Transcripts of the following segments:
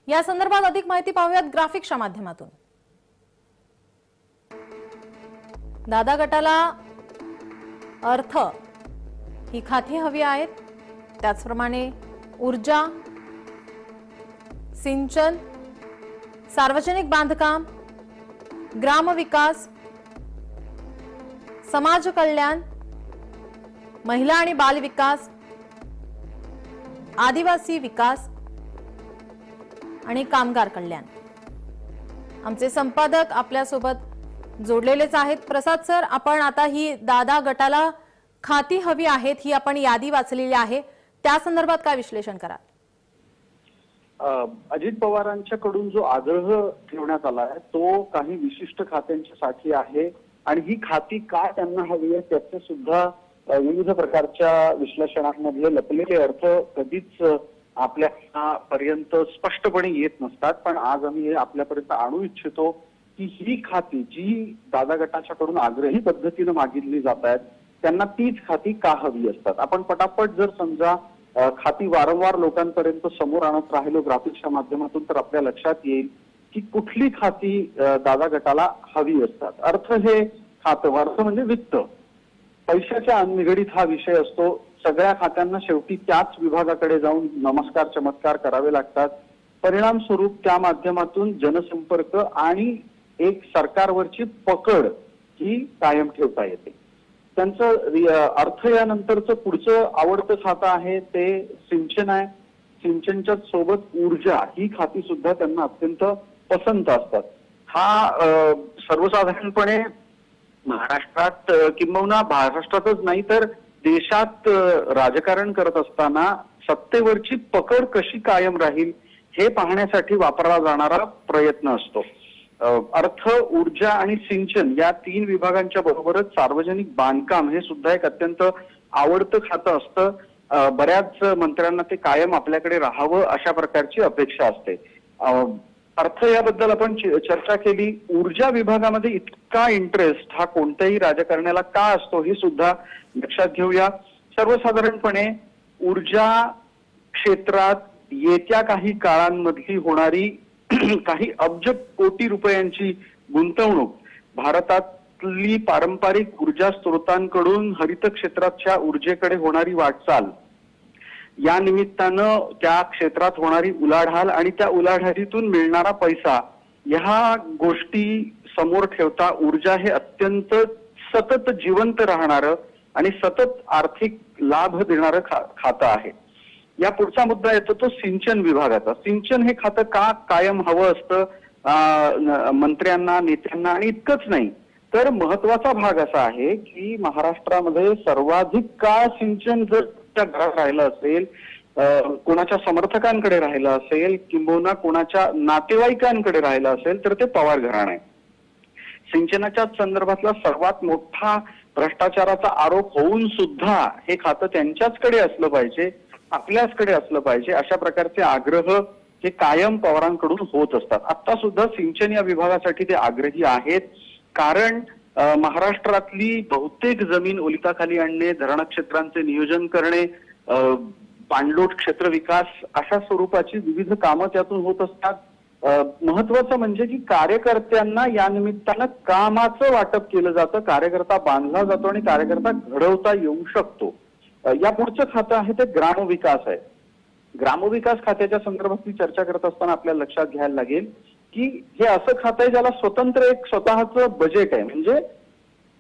या संदर्भात अधिक माहिती पाहूयात ग्राफिक्सच्या माध्यमातून। दादा गटाला अर्थ ही खाती हवी आहेत, त्याचप्रमाणे ऊर्जा, सिंचन, सार्वजनिक बांधकाम, ग्रामविकास, समाज कल्याण, महिला आणि बाल विकास, आदिवासी विकास आणि कामगार कल्याण। आमचे संपादक आपल्यासोबत जोडलेलेच आहेत। प्रसाद सर, आपण आता ही दादा गटाला खाती हवी आहेत ही आपण यादी वाचलेली आहे, त्या संदर्भात काय विश्लेषण कराल? अजित पवारांच्याकडून जो आग्रह ठेवण्यात आला आहे तो काही विशिष्ट खात्यांच्यासाठी आहे आणि ही खाती का त्यांना हवी आहे त्याचे सुद्धा विविध प्रकारच्या विश्लेषणांमध्ये लपलेले अर्थ कधीच आपल्यापर्यंत स्पष्टपणे येत नसतात। पण आज आम्ही हे आपल्यापर्यंत आणू इच्छितो की ही खाती जी दादा गटाच्याकडून आग्रही पद्धतीने मागितली जात आहेत त्यांना तीच खाती का हवी असतात। आपण पटापट जर समजा खाती वारंवार लोकांपर्यंत समोर आणत राहिलो ग्राफिक्सच्या माध्यमातून तर आपल्या लक्षात येईल की कुठली खाती दादा गटाला हवी असतात। अर्थ हे खातं, अर्थ म्हणजे वित्त, पैशाच्या निगडीत हा विषय असतो। सगळ्या खात्यांना शेवटी त्याच विभागाकडे जाऊन नमस्कार चमत्कार करावे लागतात। परिणाम स्वरूप त्या माध्यमातून जनसंपर्क आणि एक सरकारवरची पकड ही कायम ठेवता येते। त्यांचं अर्थ यानंतरचं पुढचं आवडतं खातं आहे ते सिंचन आहे। सिंचनच्या सोबत ऊर्जा ही खाती सुद्धा त्यांना अत्यंत पसंत असतात। हा सर्वसाधारणपणे महाराष्ट्रात किंबहुना महाराष्ट्रातच नाही तर देशात राजकारण करत असताना सत्तेवरची पकड कशी कायम राहील हे पाहण्यासाठी वापरला जाणारा प्रयत्न असतो। अर्थ, ऊर्जा आणि सिंचन या तीन विभागांच्या बरोबरच सार्वजनिक बांधकाम हे सुद्धा एक अत्यंत आवडतं खातं असतं। बऱ्याच मंत्र्यांना ते कायम आपल्याकडे राहावं अशा प्रकारची अपेक्षा असते। अर्थ याबद्दल आपण चर्चा केली। ऊर्जा विभागामध्ये इतका इंटरेस्ट हा कोणत्याही राजकारण्याला का असतो हे सुद्धा लक्षात घेऊया। सर्वसाधारणपणे ऊर्जा क्षेत्रात येत्या काही काळांमधली होणारी काही अब्ज कोटी रुपयांची गुंतवणूक, भारतातली पारंपरिक ऊर्जा स्रोतांकडून हरित क्षेत्राच्या ऊर्जेकडे होणारी वाटचाल, या निमित्तानं त्या क्षेत्रात होणारी उलाढाल आणि त्या उलाढालीतून मिळणारा पैसा, ह्या गोष्टी समोर ठेवता ऊर्जा हे अत्यंत सतत जिवंत राहणारं आणि सतत आर्थिक लाभ देणारं खातं आहे। या पुढचा मुद्दा येतो तो सिंचन विभागाचा। सिंचन हे खातं का कायम हवं असतं मंत्र्यांना, नेत्यांना? आणि इतकंच नाही तर महत्वाचा भाग असा आहे की महाराष्ट्रामध्ये सर्वाधिक काळ सिंचन जर त्या घरात राहिलं असेल, कोणाच्या समर्थकांकडे राहिलं असेल किंबहुना कोणाच्या नातेवाईकांकडे राहिलं असेल तर ते पवार घराणं आहे। सिंचनाच्या संदर्भातला सर्वात मोठा भ्रष्टाचाराचा आरोप होऊन सुद्धा हे खातं त्यांच्याचकडे असलं पाहिजे, आपल्याचकडे असलं पाहिजे अशा प्रकारचे आग्रह हे कायम पवारांकडून होत असतात। आता सुद्धा सिंचन या विभागासाठी ते आग्रही आहेत कारण महाराष्ट्रातली बहुतेक जमीन ओलिताखाली आणणे, धरण क्षेत्रांचे नियोजन करणे, पाणलोट क्षेत्र विकास अशा स्वरूपाची विविध कामं त्यातून होत असतात। महत्वाचं म्हणजे की कार्यकर्त्यांना या निमित्तानं कामाचं वाटप केलं जातं, कार्यकर्ता बांधला जातो आणि कार्यकर्ता घडवता येऊ शकतो। या पुढचं खातं आहे ते ग्रामविकास आहे। ग्रामविकास खात्याच्या संदर्भातली चर्चा करत असताना आपल्याला लक्षात घ्यायला लागेल की हे असं खातं आहे ज्याला स्वतंत्र एक स्वतःचं बजेट आहे। म्हणजे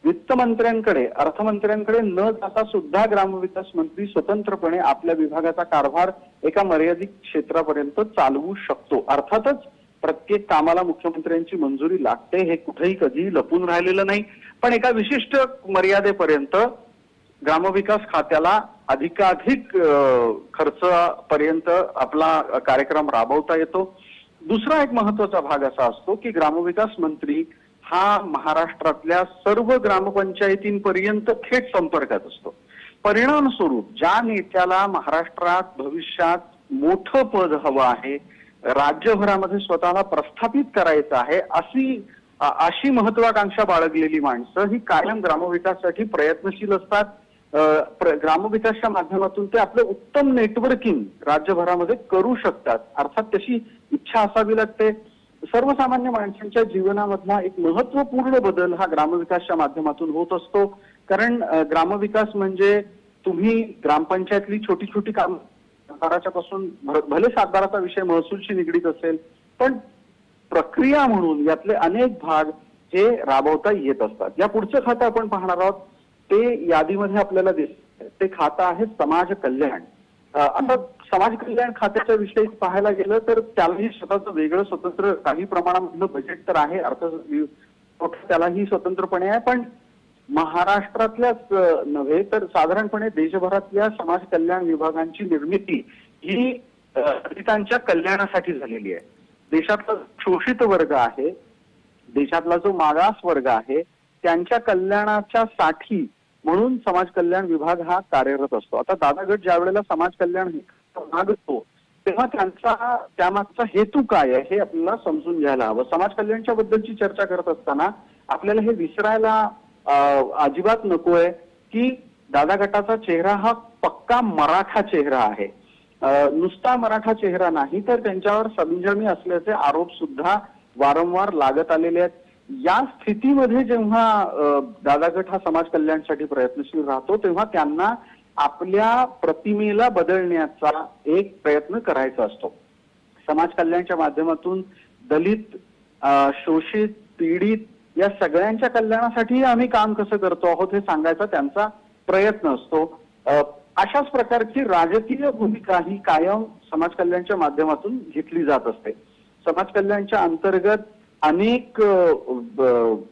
वित्तमंत्र्यांकडे, अर्थमंत्र्यांकडे न जाता सुद्धा ग्रामविकास मंत्री स्वतंत्रपणे आपल्या विभागाचा कारभार एका मर्यादित क्षेत्रापर्यंत चालवू शकतो। अर्थातच प्रत्येक कामाला मुख्यमंत्र्यांची मंजुरी लागते, हे कुठेही कधीही लपून राहिलेलं नाही, पण एका विशिष्ट मर्यादेपर्यंत ग्रामविकास खात्याला अधिकाधिक खर्चापर्यंत आपला कार्यक्रम राबवता येतो। दुसरा एक महत्वाचा भाग असा असतो की ग्रामविकास मंत्री हा महाराष्ट्रातल्या सर्व ग्रामपंचायतींपर्यंत थेट संपर्कात असतो। परिणाम स्वरूप ज्या नेत्याला महाराष्ट्रात भविष्यात मोठं पद हवं आहे, राज्यभरामध्ये स्वतःला प्रस्थापित करायचं आहे, अशी महत्वाकांक्षा बाळगलेली माणसं ही कायम ग्रामविकासासाठी प्रयत्नशील असतात ग्रामविकासच्या माध्यमातून ते आपलं उत्तम नेटवर्किंग राज्यभरामध्ये करू शकतात. अर्थात तशी इच्छा असावी लागते. सर्वसामान्य माणसांच्या जीवनामधला एक महत्वपूर्ण बदल हा ग्रामविकासच्या माध्यमातून होत असतो. कारण ग्रामविकास म्हणजे तुम्ही ग्रामपंचायतली छोटी छोटी कामं सातबाराच्या पासून भले सातबाराचा विषय महसूलशी निगडीत असेल, पण प्रक्रिया म्हणून यातले अनेक भाग हे राबवता येत असतात. या पुढचं खातं आपण पाहणार आहोत ते यादीमध्ये आपल्याला दिसतं. ते खातं आहे समाज कल्याण. आता समाज कल्याण खात्याच्या विषयी पाहायला गेलं तर त्यालाही स्वतःचं वेगळं स्वतंत्र काही प्रमाणामधलं बजेट तर आहे, त्यालाही स्वतंत्रपणे आहे. पण महाराष्ट्रातल्याच नव्हे तर साधारणपणे देशभरातल्या समाज कल्याण विभागांची निर्मिती ही दलितांच्या कल्याणासाठी झालेली आहे. देशातला शोषित वर्ग आहे, देशातला जो मागास वर्ग आहे, त्यांच्या कल्याणाच्या साठी म्हणून समाज कल्याण विभाग हा कार्यरत असतो. आता दादा गट ज्या वेळेला समाज कल्याण मागतो तेव्हा त्यामागचा हेतू काय आहे हे आपल्याला समजून घ्यायला हवं. समाज कल्याणच्या बद्दलची चर्चा करत असताना आपल्याला हे विसरायला अजिबात नकोय की दादा गटाचा चेहरा हा पक्का मराठा चेहरा आहे. नुसता मराठा चेहरा नाही तर त्यांच्यावर समजमी असल्याचे आरोप सुद्धा वारंवार लागत आलेले आहेत. या स्थितीमध्ये जेव्हा दादा गट हा समाज कल्याणसाठी प्रयत्नशील राहतो तेव्हा त्यांना आपल्या प्रतिमेला बदलण्याचा एक प्रयत्न करायचा असतो. समाज कल्याणच्या माध्यमातून दलित, शोषित, पीडित या सगळ्यांच्या कल्याणासाठी आम्ही काम कसं करतो आहोत हे सांगायचा त्यांचा प्रयत्न असतो. अशाच प्रकारची राजकीय भूमिका ही कायम समाज कल्याणच्या माध्यमातून घेतली जात असते. समाज कल्याणच्या अंतर्गत अनेक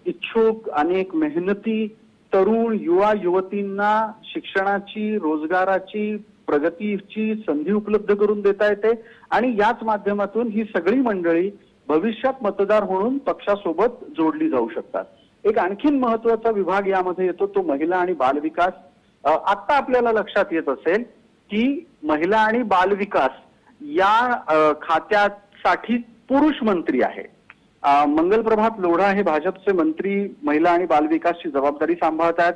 इच्छुक, अनेक मेहनती तरुण युवा युवतींना शिक्षणाची, रोजगाराची, प्रगतीची संधी उपलब्ध करून देता येते आणि याच माध्यमातून ही सगळी मंडळी भविष्यात मतदार म्हणून पक्षासोबत जोडली जाऊ शकतात. एक आणखीन महत्वाचा विभाग यामध्ये येतो तो महिला आणि बालविकास. आता आपल्याला लक्षात येत असेल की महिला आणि बालविकास या खात्यासाठी पुरुष मंत्री आहे. मंगलप्रभात लोढा हे भाजपचे मंत्री महिला आणि बालविकासची जबाबदारी सांभाळतात.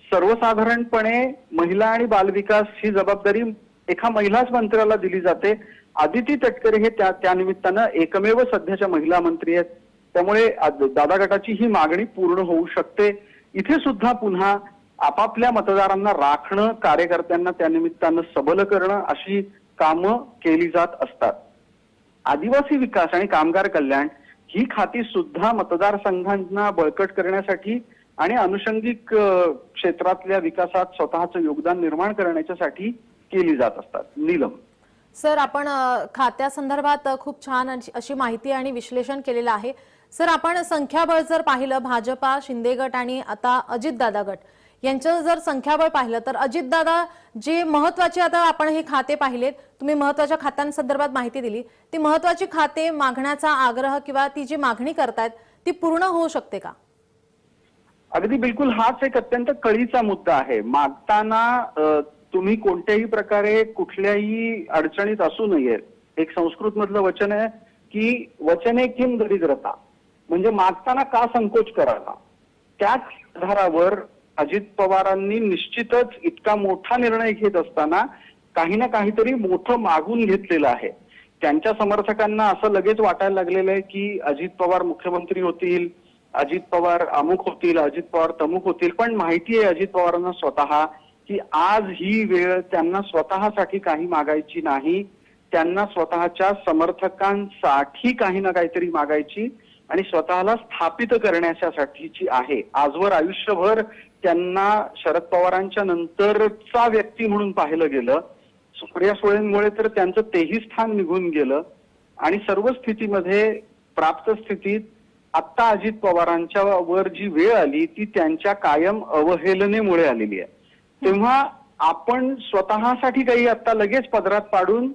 सर्वसाधारणपणे महिला आणि बालविकास ही जबाबदारी एका महिलाच मंत्र्याला दिली जाते. आदिती तटकरे हे त्या निमित्तानं एकमेव सध्याच्या महिला मंत्री आहेत. त्यामुळे दादा गटाची ही मागणी पूर्ण होऊ शकते. इथे सुद्धा पुन्हा आपापल्या मतदारांना राखणं, कार्यकर्त्यांना त्या निमित्तानं सबल करणं अशी कामं केली जात असतात. आदिवासी विकास आणि कामगार कल्याण ही खाती सुद्धा मतदारसंघांना बळकट करण्यासाठी आणि अनुषंगिक क्षेत्रातल्या विकासात स्वतःचं योगदान निर्माण करण्यासाठी केली जात असतात. नीलम सर, आपण खात्यासंदर्भात खूप छान अशी माहिती आणि विश्लेषण केलेलं आहे. सर, आपण संख्याबळ जर पाहिलं भाजपा, शिंदे गट आणि आता अजितदादा गट यांचं जर संख्याबळ पाहिलं तर अजितदादा जे महत्वाचे, आता आपण हे खाते पाहिलेत, तुम्ही महत्वाच्या खात्यांसंदर्भात माहिती दिली, ती महत्वाची खाते मागण्याचा आग्रह किंवा ती जी मागणी करतायत ती पूर्ण होऊ शकते का? अगदी बिलकुल. हाच एक अत्यंत कळीचा मुद्दा आहे. मागताना तुम्ही कोणत्याही प्रकारे कुठल्याही अडचणीत असू नये. एक संस्कृत मधलं वचन आहे की वचने किम दरिद्रता, म्हणजे मागताना का संकोच करावा. त्याच आधारावर अजित पवारांनी निश्चितच इतका मोठा निर्णय घेत असताना काही ना काहीतरी मोठं मागून घेतलेलं आहे. त्यांच्या समर्थकांना असं लगेच वाटायला लागलेलं आहे की अजित पवार मुख्यमंत्री होतील, अजित पवार अमुक होतील, अजित पवार तमुक होतील. पण माहिती आहे अजित पवारांना स्वतः की आज ही वेळ त्यांना स्वतःसाठी काही मागायची नाही, त्यांना स्वतःच्या समर्थकांसाठी काही ना काहीतरी मागायची आणि स्वतःला स्थापित करण्यासाठीची आहे. आजवर आयुष्यभर त्यांना शरद पवारांच्या नंतरचा व्यक्ती म्हणून पाहिलं गेलं. सुप्रिया सुळेंमुळे तर त्यांचं तेही स्थान निघून गेलं आणि सर्व स्थितीमध्ये प्राप्त स्थितीत आत्ता अजित पवारांच्या वर जी वेळ आली ती त्यांच्या कायम अवहेलनेमुळे आलेली आहे. तेव्हा आपण स्वतःसाठी काही आता लगेच पदरात पाडून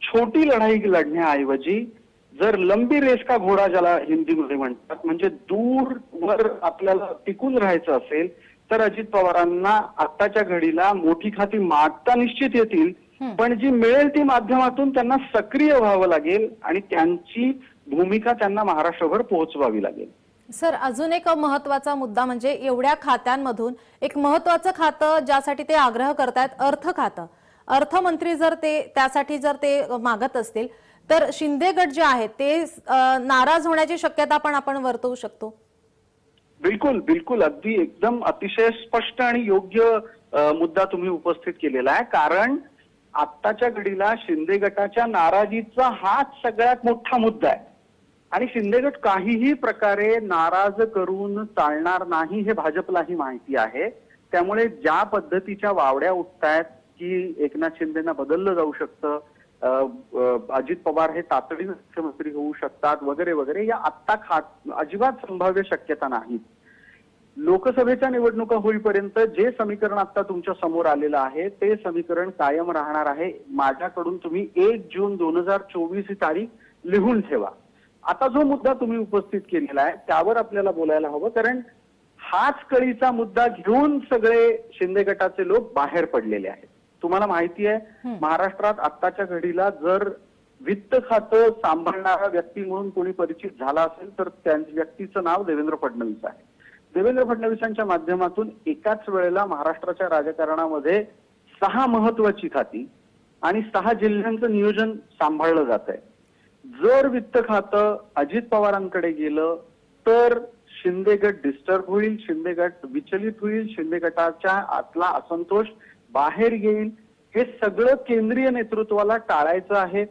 छोटी लढाई लढण्याऐवजी जर लंबी रेस का घोडा ज्याला हिंदीमध्ये म्हणतात, म्हणजे दूरवर आपल्याला टिकून राहायचं असेल तर अजित पवारांना आत्ताच्या घडीला मोठी खाती मागता निश्चित येतील, पण जी मिळेल ती माध्यमातून त्यांना सक्रिय व्हावं लागेल आणि त्यांची भूमिका त्यांना महाराष्ट्रभर पोहोचवावी लागेल. सर, अजून एक महत्वाचा मुद्दा म्हणजे एवढ्या खात्यांमधून एक महत्वाचं खातं ज्यासाठी ते आग्रह करतायत, अर्थ खातं. अर्थमंत्री जर ते मागत असतील तर शिंदे गट जे आहेत ते नाराज होण्याची शक्यता पण आपण वर्तवू शकतो. बिलकुल बिलकुल, अगदी एकदम अतिशय स्पष्ट आणि योग्य मुद्दा तुम्ही उपस्थित केलेला आहे. कारण आत्ताच्या घडीला शिंदे गटाच्या नाराजीचा हाच सगळ्यात मोठा मुद्दा आहे आणि शिंदे गट काहीही प्रकारे नाराज करून चालणार नाही हे भाजपलाही माहिती आहे. त्यामुळे ज्या पद्धतीच्या वावड्या उठतायत की एकनाथ शिंदेना बदललं जाऊ शकतं, अजित पवार हे तातडीने मुख्यमंत्री होऊ शकतात वगैरे वगैरे, या आत्ता अजिबात संभाव्य शक्यता नाहीत. लोकसभेच्या निवडणुका होईपर्यंत जे समीकरण आता तुमच्या समोर आलेलं आहे ते समीकरण कायम राहणार आहे. माझ्याकडून तुम्ही 1 जून 2024 ही तारीख लिहून ठेवा. आता जो मुद्दा तुम्ही उपस्थित केलेला आहे त्यावर आपल्याला बोलायला हवं, कारण हाच कळीचा मुद्दा घेऊन सगळे शिंदे गटाचे लोक बाहेर पडलेले आहेत. तुम्हाला माहिती आहे, महाराष्ट्रात आत्ताच्या घडीला जर वित्त खातं सांभाळणारा व्यक्ती म्हणून कोणी परिचित झाला असेल तर त्या व्यक्तीचं नाव देवेंद्र फडणवीस आहे. देवेंद्र फडणवीसांच्या माध्यमातून एकाच वेळेला महाराष्ट्राच्या राजकारणामध्ये 6 महत्वाची खाती आणि 6 जिल्ह्यांचं नियोजन सांभाळलं जात आहे. जर वित्त खातं अजित पवारांकडे गेलं तर शिंदे गट डिस्टर्ब होईल, शिंदे गट विचलित होईल, शिंदे गटाच्या आतला असंतोष बाहेर येईल. हे सगळं केंद्रीय नेतृत्वाला टाळायचं आहे.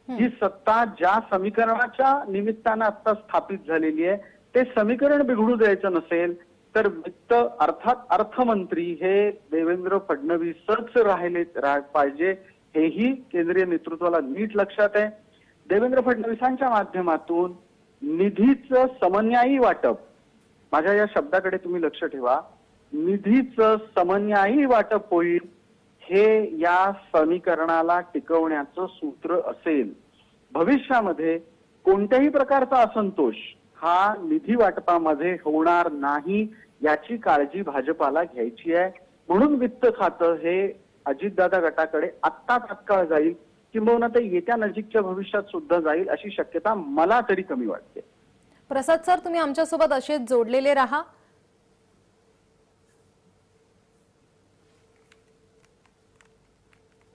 ही सत्ता ज्या समीकरणाच्या निमित्तानं आता स्थापित झालेली आहे ते समीकरण बिघडू द्यायचं नसेल तर वित्त अर्थात अर्थमंत्री हे देवेंद्र फडणवीसच राहिले पाहिजे, हेही केंद्रीय नेतृत्वाला नीट लक्षात आहे. देवेंद्र फडणवीसांच्या माध्यमातून निधीचं समन्यायी वाटप, माझ्या या शब्दाकडे तुम्ही लक्ष ठेवा, निधीचं समन्यायी वाटप होईल हे या समीकरणाला टिकवण्याचं सूत्र असेल. भविष्यामध्ये कोणत्याही प्रकारचा असंतोष हा निधी वाटपामध्ये होणार नाही याची काळजी भाजपाला घ्यायची आहे. म्हणून वित्त खातं हे अजितदादा गटाकडे आत्ता तात्काळ जाईल, किंबहुना ते येत्या नजीकच्या भविष्यात सुद्धा जाईल अशी शक्यता मला तरी कमी वाटते. प्रसाद सर, तुम्ही आमच्यासोबत असेच जोडलेले राहा.